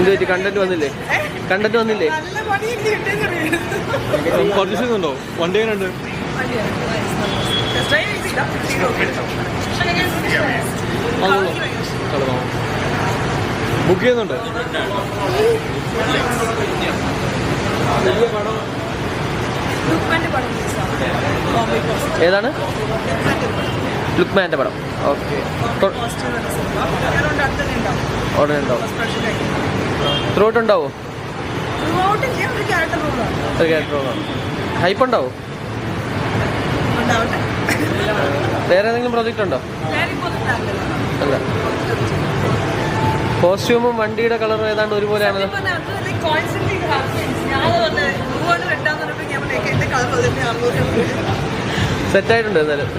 എന്ത് കണ്ടന്റ് വന്നില്ലേ? കണ്ടന്റ് വന്നില്ലേ? പർച്ചേസ് ചെയ്യുന്നുണ്ടോ? വണ്ടി എങ്ങനെയുണ്ട്? ബുക്ക് ചെയ്യുന്നുണ്ടോ? ഏതാണ്? ലുക്മാൻ്റെ പടം. ഓക്കെ, ഉടനെ ഉണ്ടാവും. ത്രൂഔട്ട് ഉണ്ടാവോ? ഒരു ക്യാരക്ടർ റോളാണ്. ഹൈപ്പ് ഉണ്ടാവോ? വേറെ ഏതെങ്കിലും പ്രൊജക്റ്റ് ഉണ്ടോ? അല്ല. കോസ്റ്റ്യൂമും വണ്ടിയുടെ കളറും ഏതാണ്ട് ഒരുപോലെയാണല്ലോ. സെറ്റായിട്ടുണ്ട് എന്തായാലും.